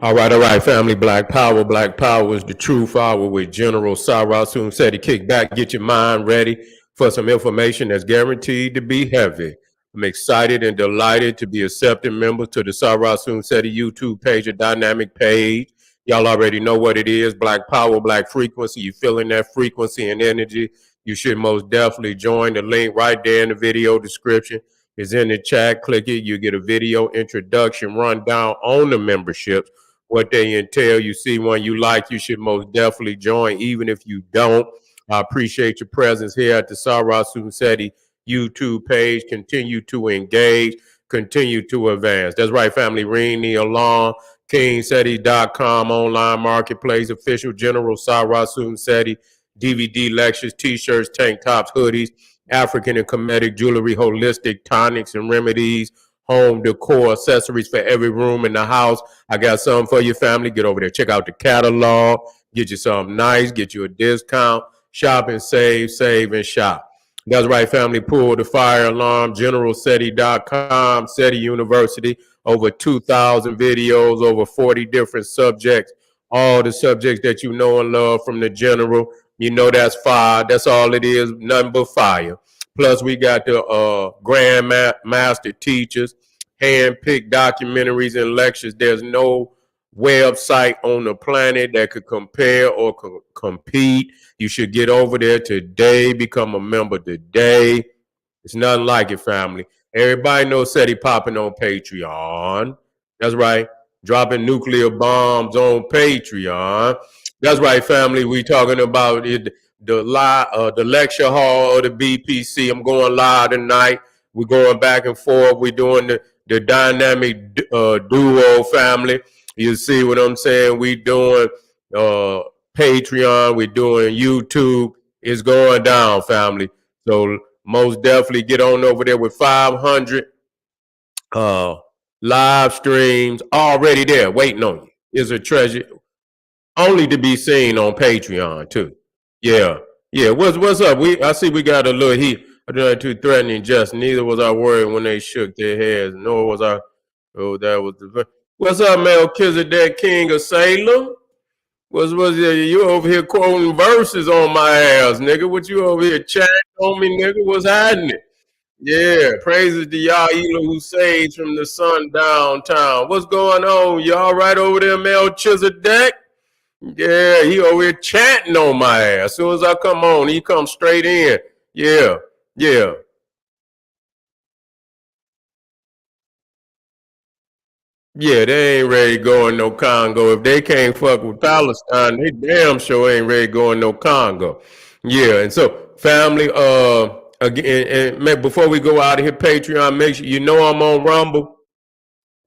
All right, family. Black Power. Black Power is the truth hour with General Cyrus Soon said he kick back, get your mind ready for some information that's guaranteed to be heavy. I'm excited and delighted to be accepted member to the Cyrus Soon said YouTube page, a dynamic page. Y'all already know what it is. Black Power, Black Frequency. You feeling that frequency and energy? You should most definitely join. The link right there in the video description is in the chat. Click it. You get a video introduction rundown on the memberships, what they entail. You see one you like, you should most definitely join. Even if you don't, I appreciate your presence here at the Cyrus Sunseti YouTube page. Continue to engage, continue to advance. That's right, family. Ring the alarm. KingSeti.com online marketplace, official General Cyrus Sunseti DVD lectures, t-shirts, tank tops, hoodies, African and Kemetic jewelry, holistic tonics and remedies, home decor, accessories for every room in the house. I got something for your family. Get over there. Check out the catalog. Get you something nice. Get you a discount. Shop and save and shop. That's right, family. Pull the fire alarm. GeneralSeti.com. SETI University. Over 2,000 videos, over 40 different subjects. All the subjects that you know and love from the general. You know that's fire. That's all it is. Nothing but fire. Plus, we got the Grand Master teachers, hand-picked documentaries and lectures. There's no website on the planet that could compare or compete. You should get over there today, become a member today. It's nothing like it, family. Everybody knows SETI popping on Patreon. That's right. Dropping nuclear bombs on Patreon. That's right, family. We talking about it. The lecture hall of the BPC. I'm going live tonight. We're going back and forth. We're doing the dynamic duo, family. You see what I'm saying? We doing Patreon. We're doing YouTube. It's going down, family. So most definitely get on over there with 500 live streams already there waiting on you. It's a treasure only to be seen on Patreon too. Yeah. What's up? I see we got a little heat. I didn't too threatening. Just neither was I worried when they shook their heads, nor was I. Oh, that was the. What's up, Melchizedek, King of Salem? Was you over here quoting verses on my ass, nigga? What you over here chatting on me, nigga? What's happening? Yeah, praises to Yah Elah who saves from the sun downtown. What's going on? Y'all right over there, Melchizedek? Yeah, he over here chanting on my ass. As soon as I come on, he comes straight in. Yeah. Yeah, they ain't ready to go in no Congo. If they can't fuck with Palestine, they damn sure ain't ready to go in no Congo. Yeah, and so family, again, and before we go out of here, Patreon, make sure you know I'm on Rumble.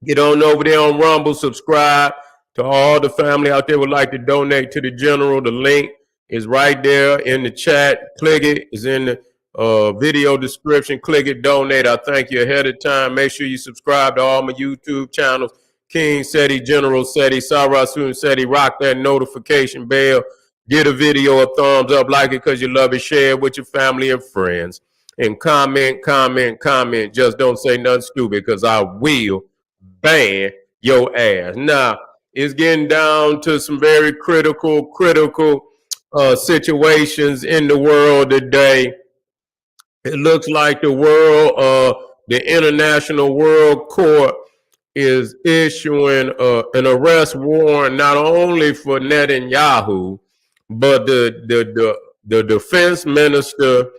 Get on over there on Rumble, subscribe to all the family out there would like to donate to the general. The link is right there in the chat. Click it. It's in the video description. Click it, donate. I thank you ahead of time. Make sure you subscribe to all my YouTube channels. King SETI, General SETI, Cyrus SETI. Rock that notification bell. Get a video a thumbs up. Like it because you love it. Share it with your family and friends. And comment. Just don't say nothing stupid because I will ban your ass. Now, it's getting down to some very critical situations in the world today. It looks like the International World Court is issuing an arrest warrant not only for Netanyahu, but the defense minister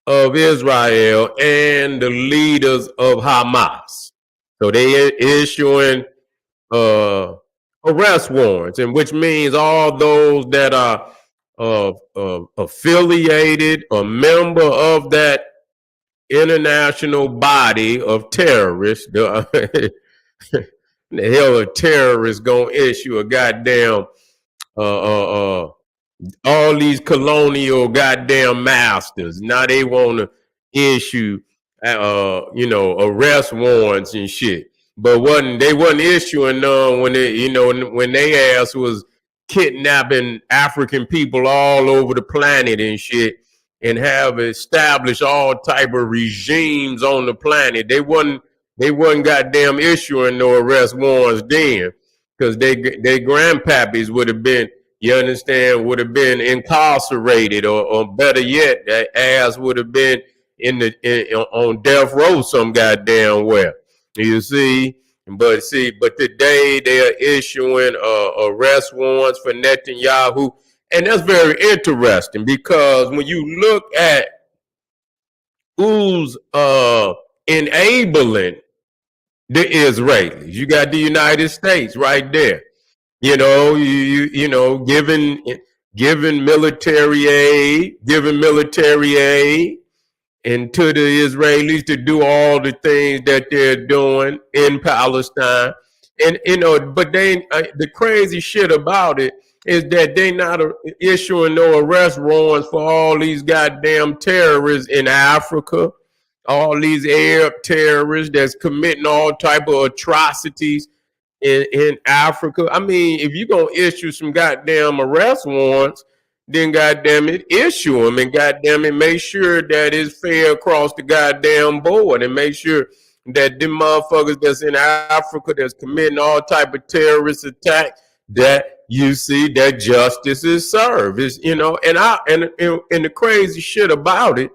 of Israel and the leaders of Hamas. So they are issuing arrest warrants, and which means all those that are affiliated or member of that international body of terrorists. The hell of terrorists gonna issue a goddamn all these colonial goddamn masters. Now they want to issue arrest warrants and shit. But they wasn't issuing none when when they ass was kidnapping African people all over the planet and shit, and have established all type of regimes on the planet. They wasn't goddamn issuing no arrest warrants then. because they grandpappies would have been, you understand, would have been incarcerated, or better yet, that ass would have been on death row some goddamn well. You see, but today they are issuing arrest warrants for Netanyahu, and that's very interesting because when you look at who's enabling the Israelis, you got the United States right there. You know, giving military aid, and to the Israelis to do all the things that they're doing in Palestine. And but the crazy shit about it is that they not issuing no arrest warrants for all these goddamn terrorists in Africa, all these Arab terrorists that's committing all type of atrocities in Africa. I mean, if you're gonna issue some goddamn arrest warrants, then goddamn it, issue them, and goddamn it, make sure that it's fair across the goddamn board, and make sure that them motherfuckers that's in Africa that's committing all type of terrorist attack, that you see that justice is served. Is and the crazy shit about it,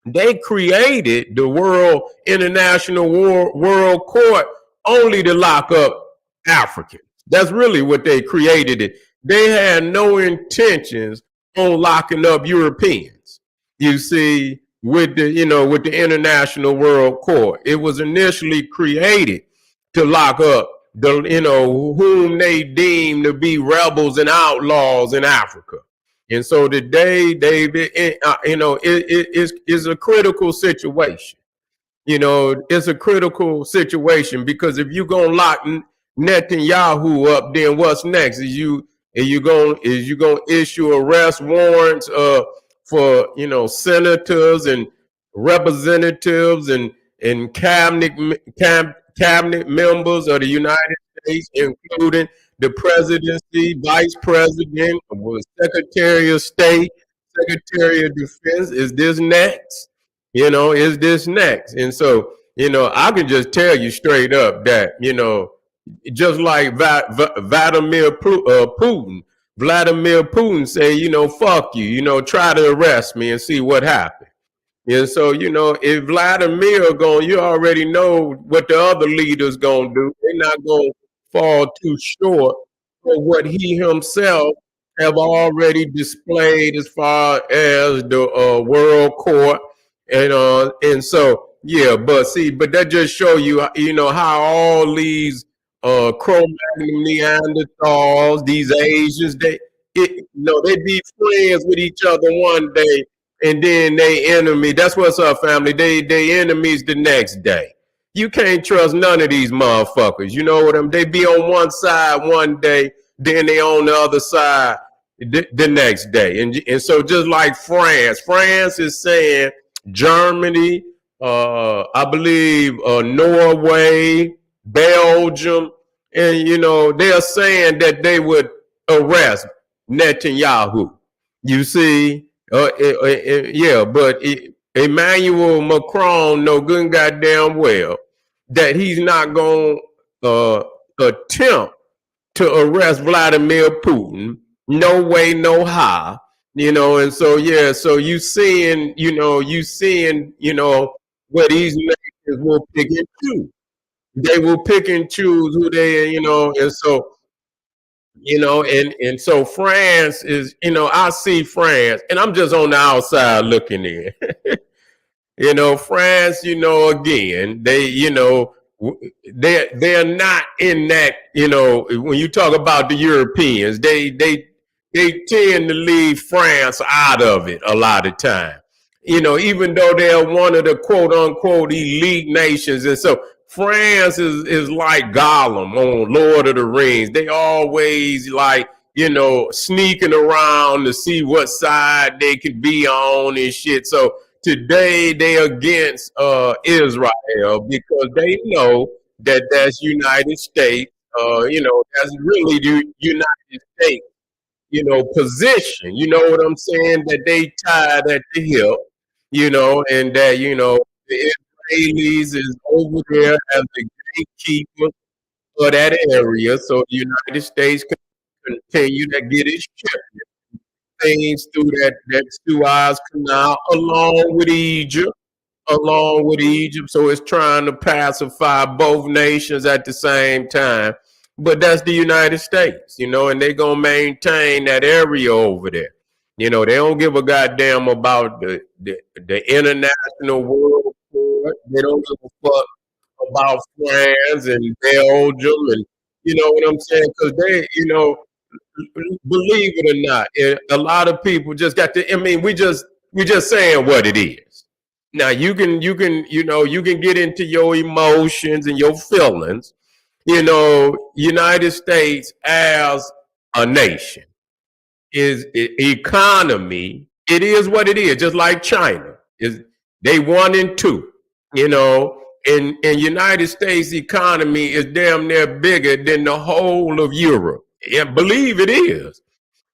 they created the International World Court only to lock up Africans. That's really what they created it. They had no intentions on locking up Europeans. You see, with the International World Court, it was initially created to lock up whom they deemed to be rebels and outlaws in Africa. And so today, David, it's a critical situation. It's a critical situation because if you're gonna lock Netanyahu up, then what's next? Is you gonna issue arrest warrants for senators and representatives and cabinet members of the United States, including the presidency, vice president, secretary of state, secretary of defense? Is this next? Is this next? And so, I can just tell you straight up that, just like Vladimir Putin say, fuck you, try to arrest me and see what happens. And so, if Vladimir you already know what the other leaders gonna do. They're not gonna fall too short for what he himself have already displayed as far as the world court. And so, yeah, but that just show you, how all these Cro-Magnon Neanderthals, these Asians, they be friends with each other one day, and then they enemy. That's what's up, family. They enemies the next day. You can't trust none of these motherfuckers. You know what I'm? They be on one side one day, then they on the other side the next day. And so just like France is saying Germany, I believe Norway, Belgium, and they're saying that they would arrest Netanyahu. You see, yeah, but Emmanuel Macron know good and goddamn well that he's not going to attempt to arrest Vladimir Putin. No way, no how. And so yeah, so you seeing where these nations will pick and choose. They will pick and choose who they, and so and so France is, I see France, and I'm just on the outside looking in. France, again, they're not in that, when you talk about the Europeans, they tend to leave France out of it a lot of time. Even though they're one of the quote unquote elite nations. And so France is like Gollum on Lord of the Rings. They always like, sneaking around to see what side they could be on and shit. So today they against Israel because they know that that's United States. That's really the United States, position. You know what I'm saying? That they tied at the hip, and that, the Israelis is over there as the gatekeeper for that area so the United States can continue to get its shipment things through that Suez Canal along with Egypt. So it's trying to pacify both nations at the same time. But that's the United States, and they're going to maintain that area over there. They don't give a goddamn about the international world court. They don't give a fuck about France and Belgium and what I'm saying? Because believe it or not, a lot of people just got to. I mean, we just saying what it is. Now you can get into your emotions and your feelings. United States as a nation is economy. It is what it is. Just like China is, they 1 and 2. And United States economy is damn near bigger than the whole of Europe. Yeah, believe it is.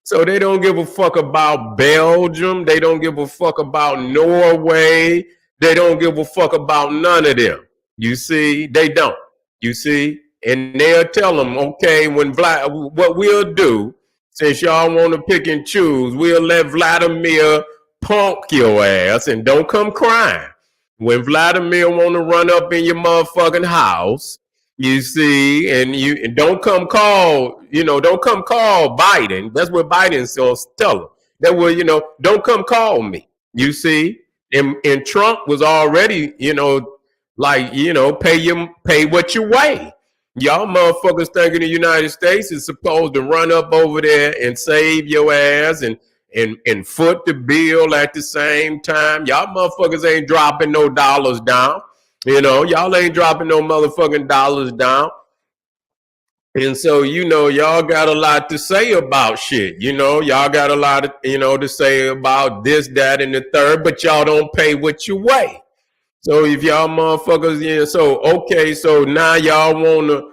So they don't give a fuck about Belgium. They don't give a fuck about Norway. They don't give a fuck about none of them. You see, they don't. You see, and they'll tell them, okay, what we'll do, since y'all want to pick and choose, we'll let Vladimir punk your ass and don't come crying. When Vladimir want to run up in your motherfucking house, you see, and don't come call Biden. That's what Biden's gonna tell him. That will, don't come call me. You see, and Trump was already, pay what you weigh. Y'all motherfuckers thinking the United States is supposed to run up over there and save your ass and foot the bill at the same time. Y'all motherfuckers ain't dropping no dollars down. Y'all ain't dropping no motherfucking dollars down. And so, y'all got a lot to say about shit. Y'all got a lot of, to say about this, that, and the third, but y'all don't pay what you weigh. So if y'all motherfuckers, so now y'all want to,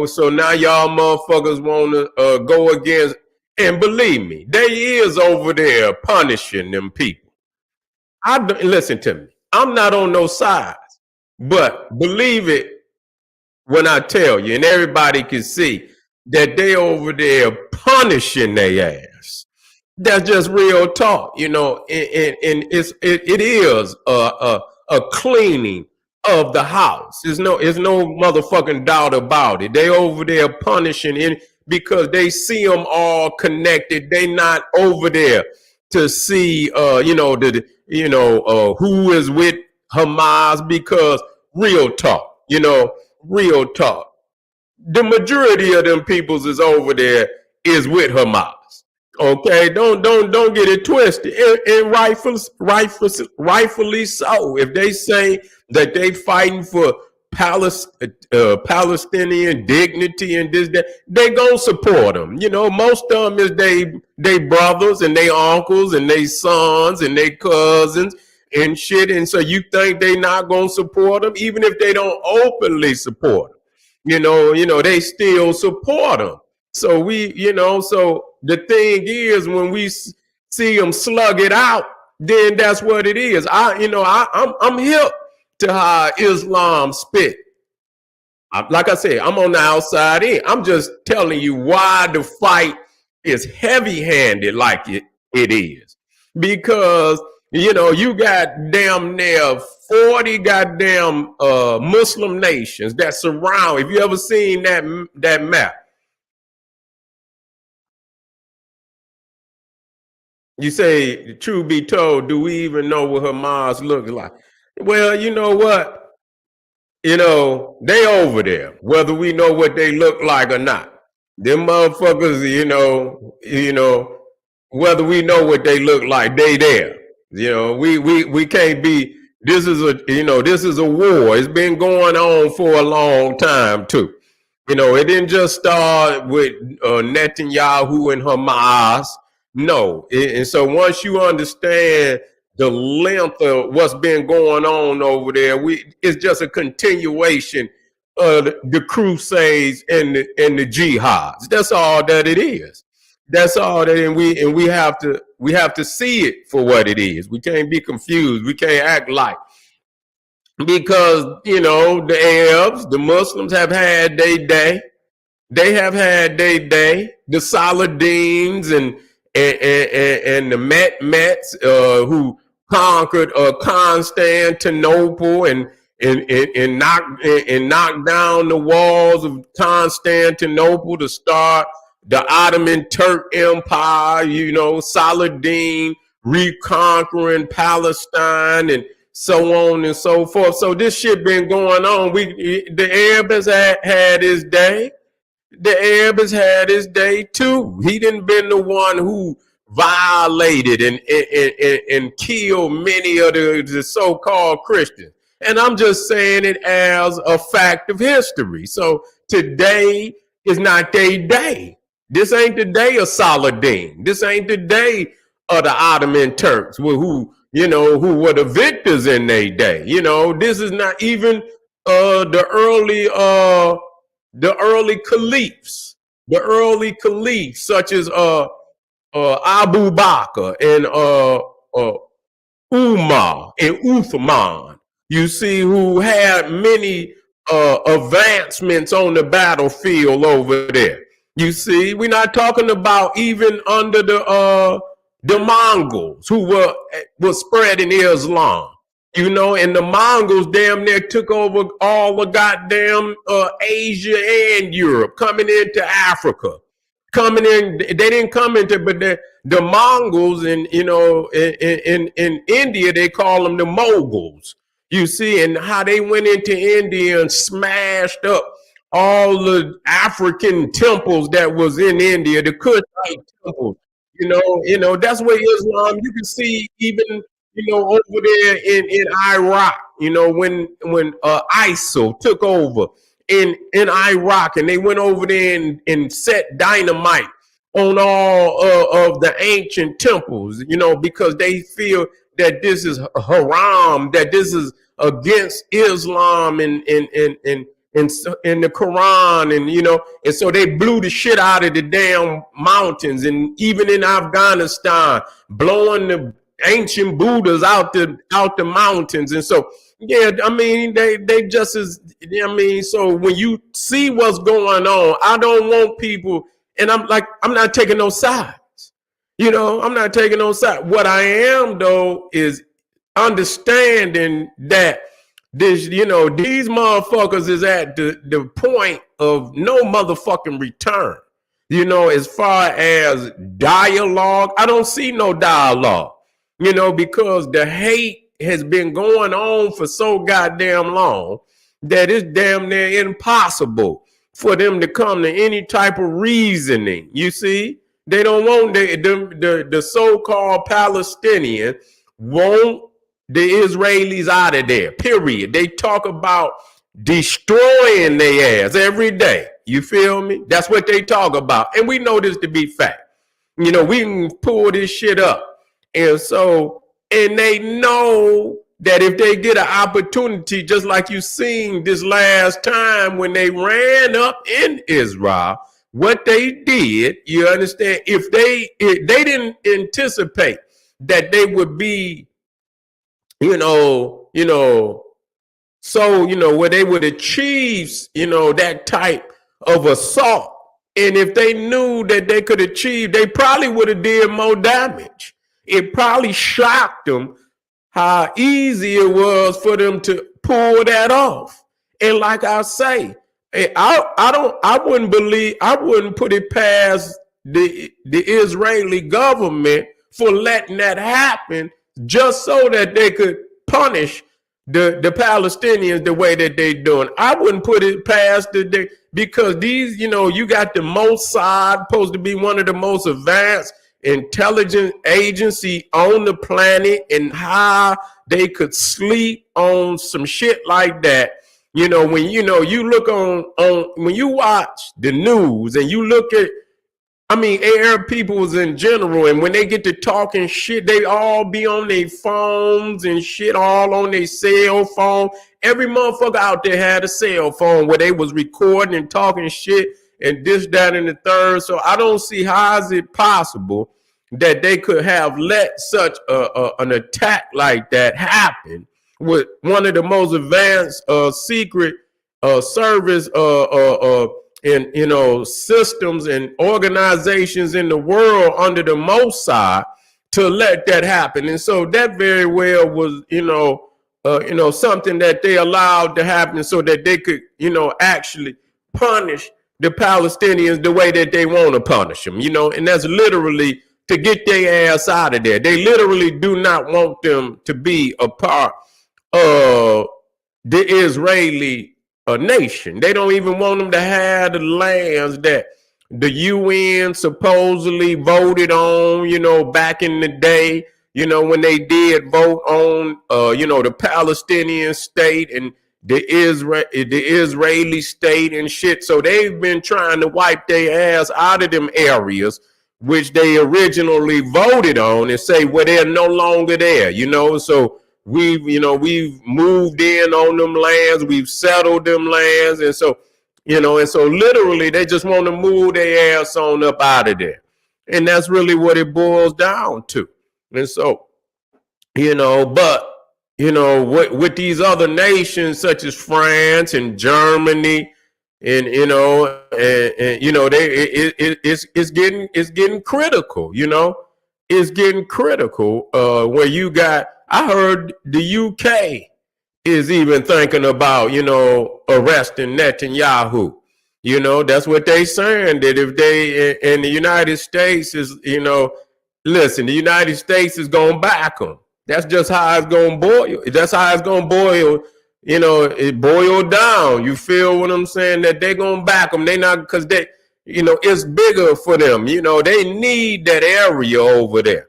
so now y'all motherfuckers want to go against, and believe me, they is over there punishing them people. Listen to me. I'm not on no sides, but believe it when I tell you, and everybody can see that they over there punishing their ass. That's just real talk, and it is a cleaning of the house. There's no motherfucking doubt about it. They over there punishing it because they see them all connected. They not over there to see who is with Hamas, because real talk, real talk. The majority of them peoples is over there is with Hamas. Okay, don't get it twisted, and rightfully so. If they say that they fighting for Palestinian dignity and this, that, they gonna support them. Most of them is they brothers and they uncles and they sons and they cousins and shit. And so you think they not gonna support them, even if they don't openly support them. They still support them. So so the thing is, when we see them slug it out, then that's what it is. I'm hip to how Islam spit. Like I said, I'm on the outside in. I'm just telling you why the fight is heavy-handed like it is. Because, you got damn near 40 goddamn Muslim nations that surround. If you ever seen that map, you say, truth be told, do we even know what Hamas looks like? Well, you know what? They over there, whether we know what they look like or not. Them motherfuckers, whether we know what they look like, they there. We can't be. This is a war. It's been going on for a long time too. It didn't just start with Netanyahu and Hamas. No, and so once you understand the length of what's been going on over there, it's just a continuation of the crusades and the jihads. That's all that it is. That's all that, and we have to see it for what it is. We can't be confused. We can't act like because, you know, the Arabs, the Muslims have had their day. They have had their day. The Saladins and the Mets who conquered Constantinople and knocked down the walls of Constantinople to start the Ottoman Turk Empire. You know, Saladin reconquering Palestine and so on and so forth. So this shit been going on. The Arab has had his day. The Arab has had his day too. He didn't been the one who violated and killed many of the so-called Christians. And I'm just saying it as a fact of history. So today is not their day. This ain't the day of Saladin. This ain't the day of the Ottoman Turks who were the victors in their day. You know, this is not even the early caliphs, such as Abu Bakr and Umar and Uthman, you see, who had many advancements on the battlefield over there. You see, we're not talking about even under the Mongols who were spreading Islam. You know, and the Mongols damn near took over all the goddamn Asia and Europe, coming into Africa. Coming in, they didn't come into, but the Mongols in India, they call them the Moguls. You see, and how they went into India and smashed up all the African temples that was in India, the Kushite temples. You know, that's where Islam, you can see even, over there in Iraq, when ISIL took over in Iraq, and they went over there and set dynamite on all of the ancient temples, because they feel that this is haram, that this is against Islam and the Quran, and so they blew the shit out of the damn mountains, and even in Afghanistan, blowing the ancient Buddhas out the mountains. And so, yeah, I mean, they just as, so when you see what's going on, I don't want people, and I'm not taking no sides. I'm not taking no side. What I am, though, is understanding that these motherfuckers is at the point of no motherfucking return. As far as dialogue, I don't see no dialogue. Because the hate has been going on for so goddamn long that it's damn near impossible for them to come to any type of reasoning. You see, they don't want the so-called Palestinians want the Israelis out of there, period. They talk about destroying their ass every day. You feel me? That's what they talk about. And we know this to be fact. We can pull this shit up. And so, and they know that if they get an opportunity, just like you seen this last time when they ran up in Israel, what they did, you understand, if they didn't anticipate that they would be, where they would achieve, that type of assault. And if they knew that they could achieve, they probably would have did more damage. It probably shocked them how easy it was for them to pull that off. And like I say, I wouldn't put it past the Israeli government for letting that happen just so that they could punish the Palestinians the way that they're doing. I wouldn't put it past because these, you got the Mossad, supposed to be one of the most advanced intelligence agency on the planet, and how they could sleep on some shit like that. When you look on when you watch the news and you look at, Arab peoples in general, and when they get to talking shit, they all be on their phones and shit, all on their cell phone. Every motherfucker out there had a cell phone where they was recording and talking shit and this, that, and the third. So I don't see how is it possible that they could have let such an attack like that happen with one of the most advanced secret service and systems and organizations in the world under the Mossad to let that happen. And so that very well was something that they allowed to happen so that they could actually punish the Palestinians the way that they want to punish them, and that's literally to get their ass out of there. They literally do not want them to be a part of the Israeli nation. They don't even want them to have the lands that the UN supposedly voted on, back in the day, when they did vote on, the Palestinian state and the Israeli state and shit. So they've been trying to wipe their ass out of them areas which they originally voted on and say, well, they're no longer there, So we've moved in on them lands, we've settled them lands, and so literally they just want to move their ass on up out of there. And that's really what it boils down to. And so, but with these other nations such as France and Germany, and it's getting critical, it's getting critical. Where you got, I heard the UK is even thinking about, arresting Netanyahu. That's what they saying, that if they, and the United States is, listen, the United States is going to back them. That's just how it's going to boil. That's how it's going to boil. It boiled down. You feel what I'm saying? That they're going to back them. They not, because they, it's bigger for them. They need that area over there.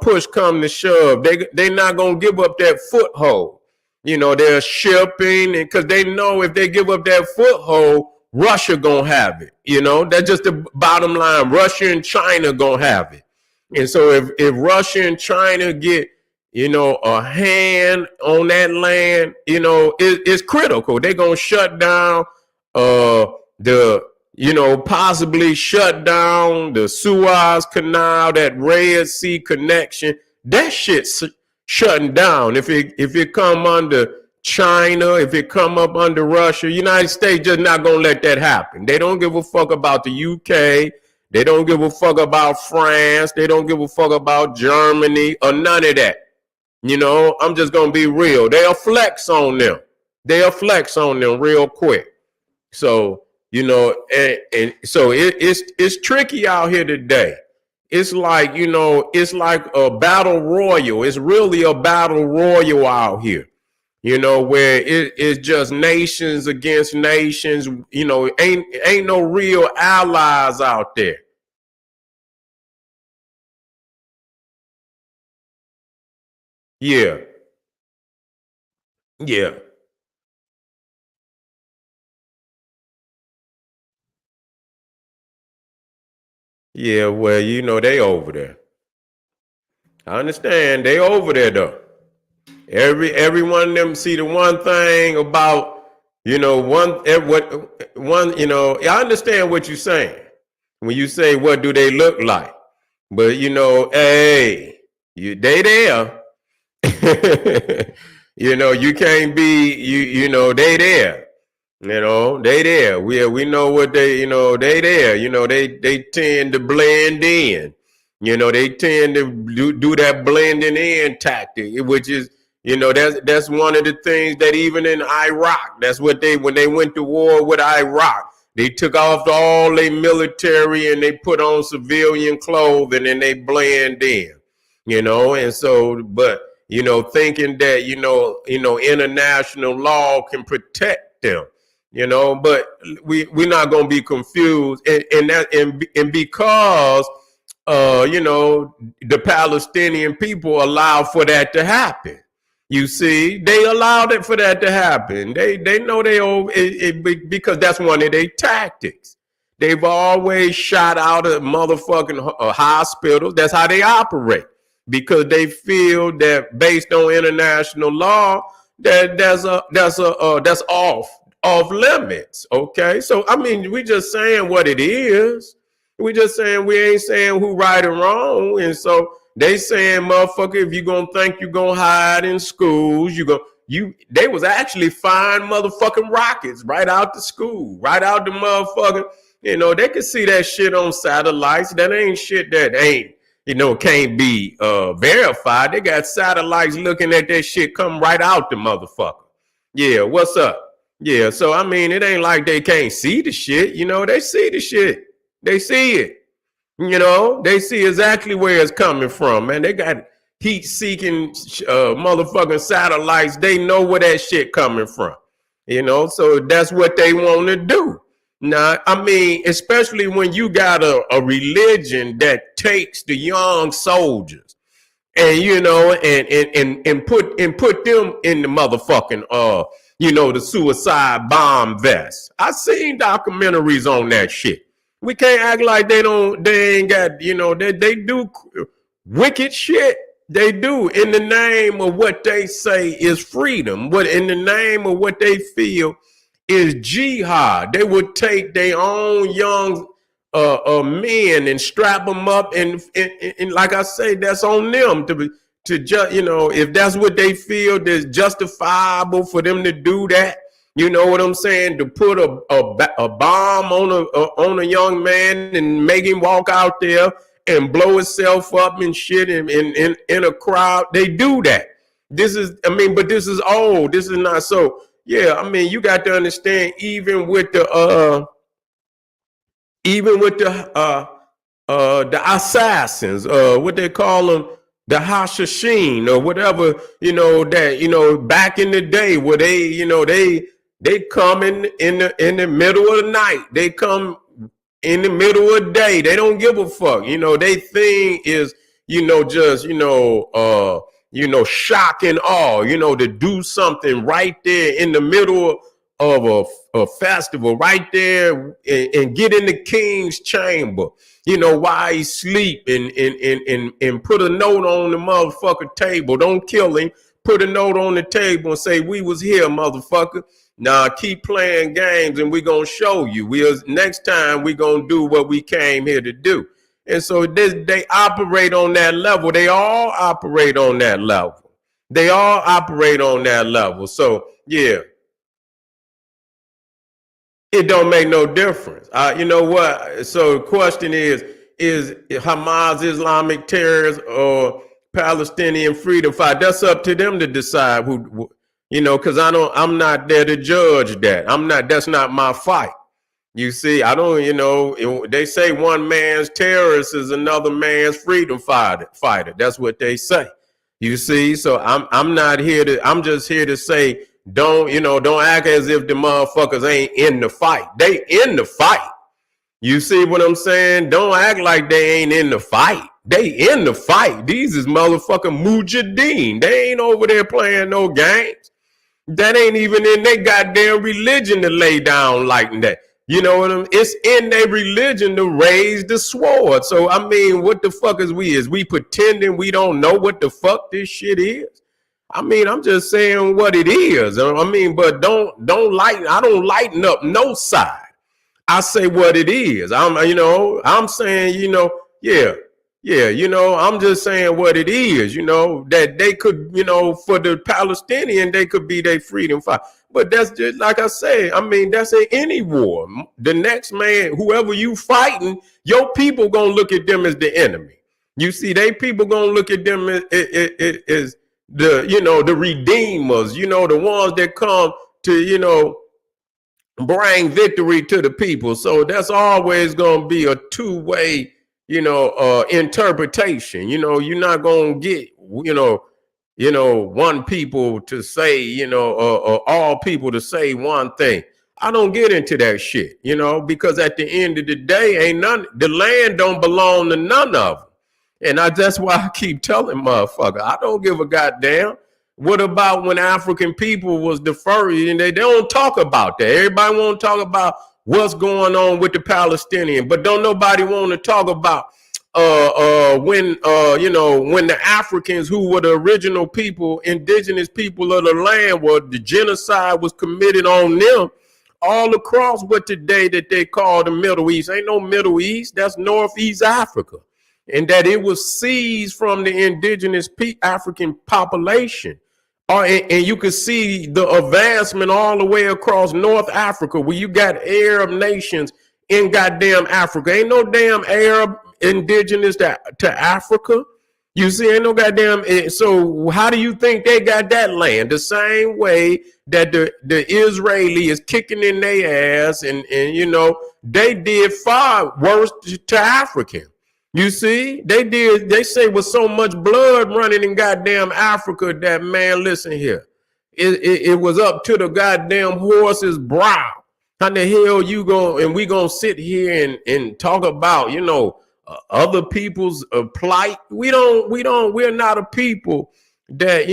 Push come to shove. They not going to give up that foothold. They're shipping, because they know if they give up that foothold, Russia going to have it. That's just the bottom line. Russia and China going to have it. And so if Russia and China get, a hand on that land, it's critical. They're going to shut down possibly shut down the Suez Canal, that Red Sea connection. That shit's shutting down. If it come under China, if it come up under Russia, United States just not going to let that happen. They don't give a fuck about the UK. They don't give a fuck about France. They don't give a fuck about Germany or none of that. I'm just going to be real. They'll flex on them. They'll flex on them real quick. So, and so it's tricky out here today. It's like, it's like a battle royal. It's really a battle royal out here, where it's just nations against nations, ain't no real allies out there. Yeah. Yeah. Yeah, well, they over there. I understand they over there though. Every one of them see the one thing about, I understand what you're saying when you say what do they look like, but hey, they there. You can't be they there. They there. We know what they, they there. They tend to blend in. They tend to do that blending in tactic, which is, that's one of the things that even in Iraq, that's what when they went to war with Iraq, they took off all their military and they put on civilian clothing and they blend in, and so, but, thinking that, international law can protect them. But we're not going to be confused, and because the Palestinian people allow for that to happen. You see, they allowed it for that to happen. They know because that's one of their tactics. They've always shot out of motherfucking hospitals. That's how they operate, because they feel that based on international law that that's off limits. Okay, so I mean, we just saying what it is. We just saying, we ain't saying who right or wrong. And so They saying, motherfucker, if you gonna think you gonna hide in schools, they was actually firing motherfucking rockets right out the school, right out the motherfucker. They could see that shit on satellites. That ain't shit that ain't, can't be verified. They got satellites looking at that shit come right out the motherfucker. Yeah, what's up? Yeah, so I mean, it ain't like they can't see the shit. They see the shit. They see it. They see exactly where it's coming from, man. They got heat-seeking motherfucking satellites. They know where that shit coming from. So that's what they want to do. Now, I mean, especially when you got a religion that takes the young soldiers and and put them in the motherfucking the suicide bomb vest. I seen documentaries on that shit. We can't act like they ain't got, they do wicked shit. They do in the name of what they say is freedom. What in the name of what they feel is jihad. They would take their own young men and strap them up, and like I say, that's on them to just, if that's what they feel that's justifiable for them to do that. You know what I'm saying? To put a bomb on a young man and make him walk out there and blow himself up and shit in a crowd. They do that. But this is old. This is not so. Yeah, I mean, you got to understand, even with the assassins, what they call them, the Hashashin or whatever, that, back in the day where they come in the middle of the night. They come in the middle of the day. They don't give a fuck. They thing is, just, shock and awe, to do something right there in the middle of a festival right there and get in the king's chamber, while he sleep and put a note on the motherfucker table. Don't kill him. Put a note on the table and say, we was here, motherfucker. Now keep playing games and we're going to show you. Next time we're going to do what we came here to do. And so they operate on that level. They all operate on that level. They all operate on that level. So, yeah, it don't make no difference. You know what? So the question is Hamas Islamic terrorists or Palestinian freedom fight? That's up to them to decide who, because I'm not there to judge that. That's not my fight. You see, I don't, they say one man's terrorist is another man's freedom fighter. That's what they say. You see, so I'm just here to say, don't act as if the motherfuckers ain't in the fight. They in the fight. You see what I'm saying? Don't act like they ain't in the fight. They in the fight. These is motherfucking mujahideen. They ain't over there playing no games. That ain't even in their goddamn religion to lay down like that. You know what I mean? It's in their religion to raise the sword. So, I mean, what the fuck is we? Is we pretending we don't know what the fuck this shit is? I mean, I'm just saying what it is. I mean, but I don't lighten up no side. I say what it is. I'm saying, I'm just saying what it is, that they could, for the Palestinian, they could be their freedom fight. But that's just like I say, I mean, that's in any war. The next man, whoever you fighting, your people gonna look at them as the enemy. You see, they people gonna look at them as the redeemers, the ones that come to, bring victory to the people. So that's always gonna be a two-way, interpretation. You're not gonna get, one people to say, all people to say one thing. I don't get into that shit, because at the end of the day, the land don't belong to none of them. And that's why I keep telling motherfucker, I don't give a goddamn. What about when African people was deferred and they don't talk about that? Everybody want to talk about what's going on with the Palestinian, but don't nobody want to talk about when the Africans, who were the original people, indigenous people of the land, the genocide was committed on them all across what today that they call the Middle East. Ain't no Middle East. That's Northeast Africa. and that it was seized from the indigenous African population. And you can see the advancement all the way across North Africa, where you got Arab nations in goddamn Africa. Ain't no damn Arab indigenous to Africa. You see, ain't no goddamn. So how do you think they got that land? The same way that the Israeli is kicking in their ass, and they did far worse to African. You see, they say with so much blood running in goddamn Africa that, man, listen here. It was up to the goddamn horse's brow. How the hell you we gonna sit here and talk about, other people's plight? We're not a people that,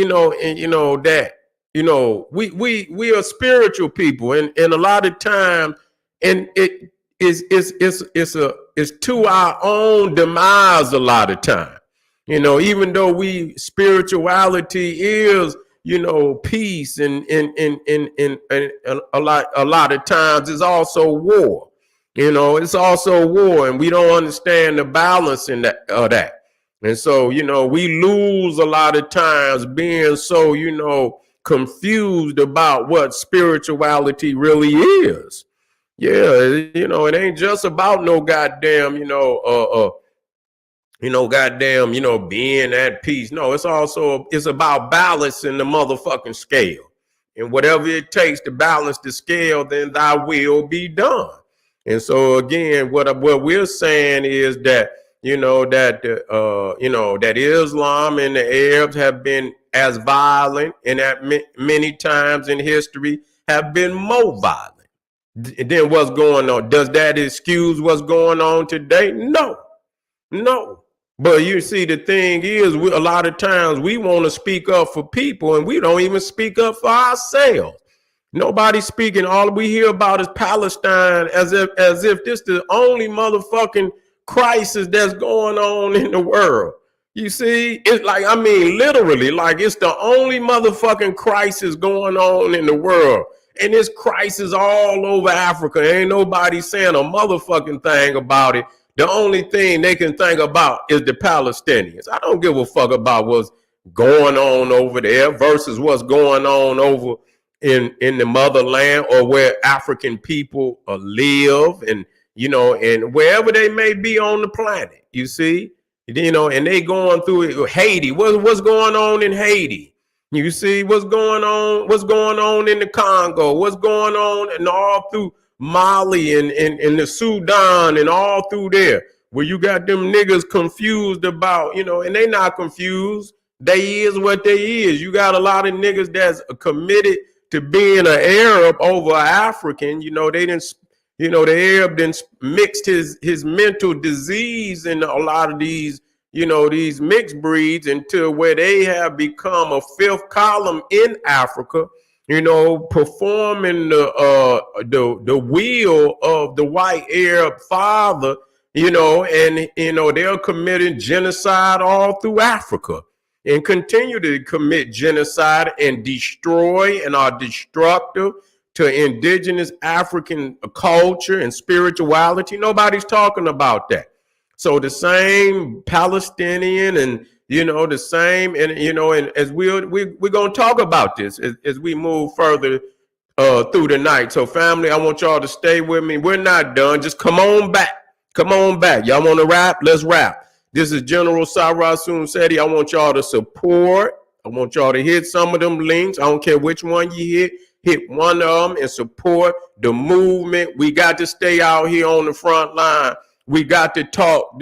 we are spiritual people, and a lot of times, and it's to our own demise a lot of time. Even though spirituality is, peace, and a lot of times it's also war. It's also war, and we don't understand the balance in that. And so, we lose a lot of times being so, confused about what spirituality really is. Yeah, it ain't just about no goddamn, being at peace. No, it's about balancing the motherfucking scale. And whatever it takes to balance the scale, then thy will be done. And so again, what we're saying is that, that Islam and the Arabs have been as violent, and that many times in history have been more violent. Then what's going on? Does that excuse what's going on today? No. But you see, the thing is, a lot of times we want to speak up for people, and we don't even speak up for ourselves. Nobody's speaking. All we hear about is Palestine, as if this is the only motherfucking crisis that's going on in the world. You see, it's like, literally, like it's the only motherfucking crisis going on in the world. And this crisis all over Africa. Ain't nobody saying a motherfucking thing about it. The only thing they can think about is the Palestinians. I don't give a fuck about what's going on over there versus what's going on over in the motherland, or where African people live, and and wherever they may be on the planet. You see, and they going through Haiti. What's going on in Haiti? You see what's going on in the Congo, what's going on, and all through Mali and the Sudan, and all through there, where you got them niggas confused about, and they not confused. They is what they is. You got a lot of niggas that's committed to being an Arab over an African. They didn't, the Arab didn't mixed his mental disease in a lot of these, these mixed breeds, until where they have become a fifth column in Africa, performing the will of the white Arab father, and they're committing genocide all through Africa, and continue to commit genocide and destroy, and are destructive to indigenous African culture and spirituality. Nobody's talking about that. So the same Palestinian, and the same, and and as we're gonna talk about this as we move further through the night. So family, I want y'all to stay with me. We're not done. Just come on back. Y'all want to rap? Let's rap. This is General Sarasun Seti. I want y'all to support. I want y'all to hit some of them links. I don't care which one you hit. Hit one of them and support the movement. We got to stay out here on the front line. We got to talk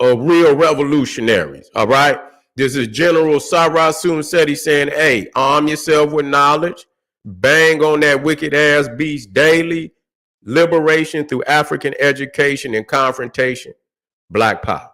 of real revolutionaries. All right. This is General Sarasun Seti saying, hey, arm yourself with knowledge. Bang on that wicked ass beast daily. Liberation through African education and confrontation. Black power.